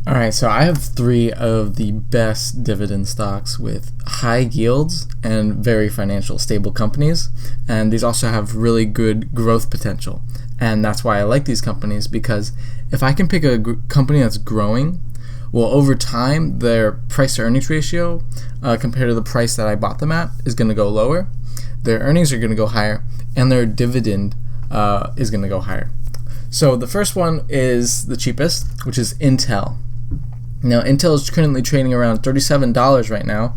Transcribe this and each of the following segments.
All right, so I have three of the best dividend stocks with high yields and very financial stable companies. And these also have really good growth potential. And that's why I like these companies, because if I can pick a company that's growing, well, over time, their price to earnings ratio compared to the price that I bought them at is going to go lower. Their earnings are going to go higher, and their dividend is going to go higher. So the first one is the cheapest, which is Intel. Now, Intel is currently trading around $37 right now,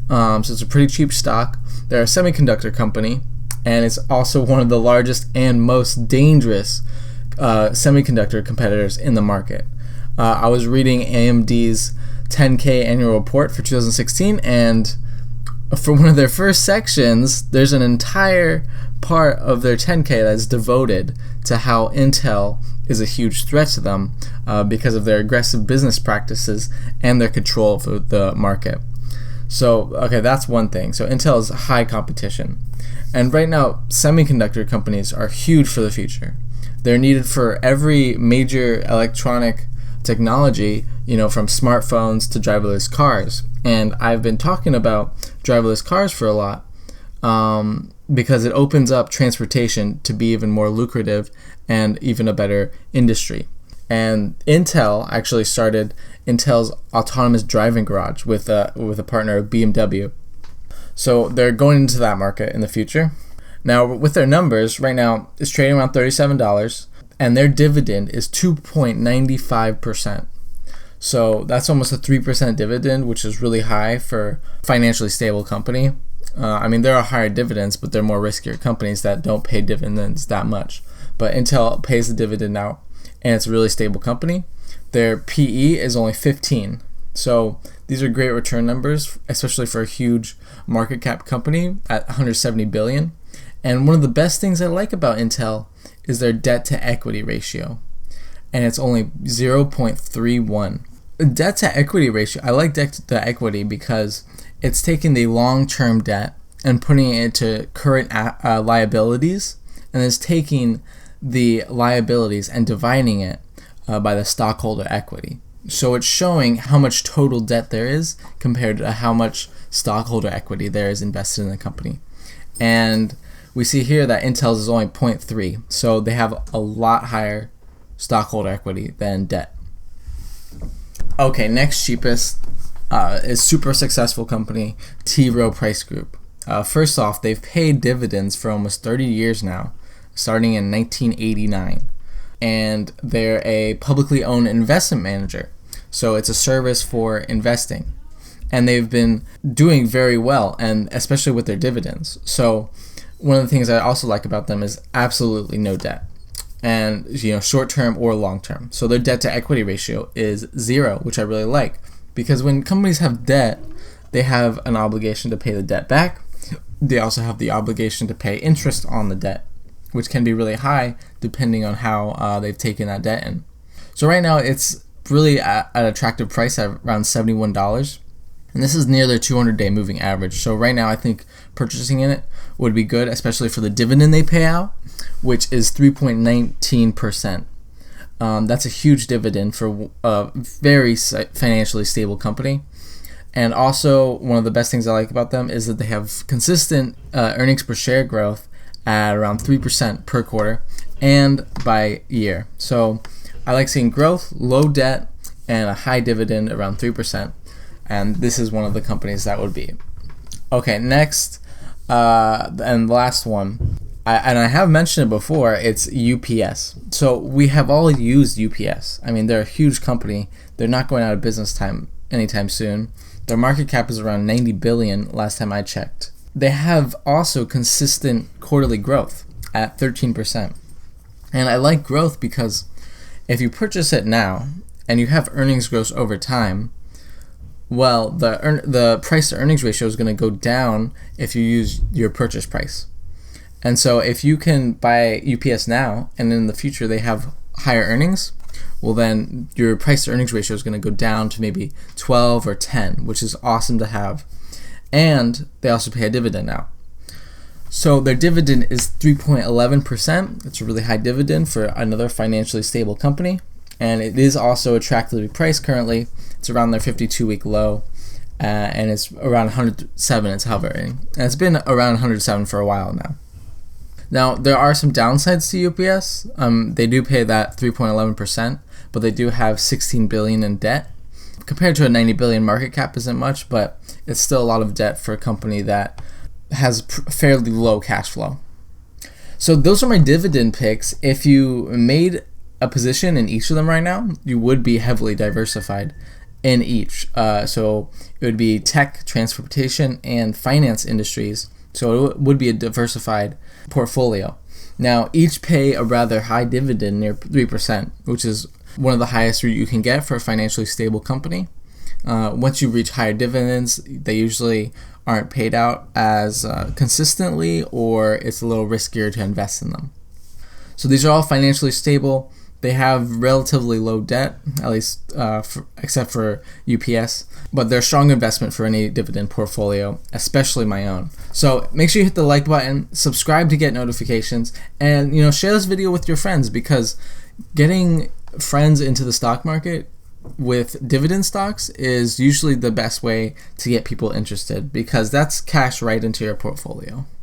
so it's a pretty cheap stock. They're a semiconductor company, and it's also one of the largest and most dangerous semiconductor competitors in the market. I was reading AMD's 10K annual report for 2016, and for one of their first sections, there's an entire part of their 10K that's devoted to how Intel is a huge threat to them because of their aggressive business practices and their control of the market. So, okay, that's one thing. So Intel is high competition. And right now, semiconductor companies are huge for the future. They're needed for every major electronic technology, from smartphones to driverless cars. And I've been talking about driverless cars for a lot because it opens up transportation to be even more lucrative and even a better industry. And Intel actually started Intel's autonomous driving garage with a partner of BMW. So they're going into that market in the future. Now, with their numbers, right now, it's trading around $37, and their dividend is 2.95%. So that's almost a 3% dividend, which is really high for a financially stable company. There are higher dividends, but they're more riskier companies that don't pay dividends that much. But Intel pays the dividend now, and it's a really stable company. Their PE is only 15. So these are great return numbers, especially for a huge market cap company at 170 billion. And one of the best things I like about Intel is their debt to equity ratio, and it's only 0.31. Debt to equity ratio, I like debt to equity because it's taking the long-term debt and putting it into current liabilities, and it's taking the liabilities and dividing it by the stockholder equity. So it's showing how much total debt there is compared to how much stockholder equity there is invested in the company. And we see here that Intel's is only 0.3, so they have a lot higher stockholder equity than debt. Okay, next cheapest is super successful company, Tir Price Group. First off, they've paid dividends for almost 30 years now, starting in 1989. And they're a publicly owned investment manager, so it's a service for investing. And they've been doing very well, and especially with their dividends. So one of the things I also like about them is absolutely no debt, and short-term or long-term. So their debt to equity ratio is 0, which I really like, because when companies have debt, they have an obligation to pay the debt back. They also have the obligation to pay interest on the debt, which can be really high depending on how they've taken that debt in. So right now it's really at an attractive price at around $71. And this is near their 200-day moving average. So right now I think purchasing in it would be good, especially for the dividend they pay out, which is 3.19%. That's a huge dividend for a very financially stable company. And also, one of the best things I like about them is that they have consistent earnings per share growth at around 3% per quarter and by year. So I like seeing growth, low debt, and a high dividend around 3%. And this is one of the companies that would be. Okay, next and last one, I have mentioned it before, it's UPS. So we have all used UPS. They're a huge company. They're not going out of business anytime soon. Their market cap is around 90 billion last time I checked. They have also consistent quarterly growth at 13%. And I like growth because if you purchase it now and you have earnings growth over time, well, the price to earnings ratio is going to go down if you use your purchase price. And so if you can buy UPS now and in the future they have higher earnings, well then your price to earnings ratio is going to go down to maybe 12 or 10, which is awesome to have. And they also pay a dividend now. So their dividend is 3.11%. It's a really high dividend for another financially stable company. and it is also attractively priced currently. It's around their 52-week low, and it's around 107. It's hovering, and it's been around 107 for a while now. Now, there are some downsides to UPS. They do pay that 3.11%, but they do have $16 billion in debt. Compared to a $90 billion market cap isn't much, but it's still a lot of debt for a company that has fairly low cash flow. So those are my dividend picks. If you made a position in each of them right now, you would be heavily diversified in each. So it would be tech, transportation, and finance industries. So it would be a diversified portfolio. Now, each pay a rather high dividend, near 3%, which is one of the highest you can get for a financially stable company. Once you reach higher dividends, they usually aren't paid out as consistently, or it's a little riskier to invest in them. So these are all financially stable. They have relatively low debt, at least except for UPS, but they're a strong investment for any dividend portfolio, especially my own. So make sure you hit the like button, subscribe to get notifications, and share this video with your friends, because getting friends into the stock market with dividend stocks is usually the best way to get people interested, because that's cash right into your portfolio.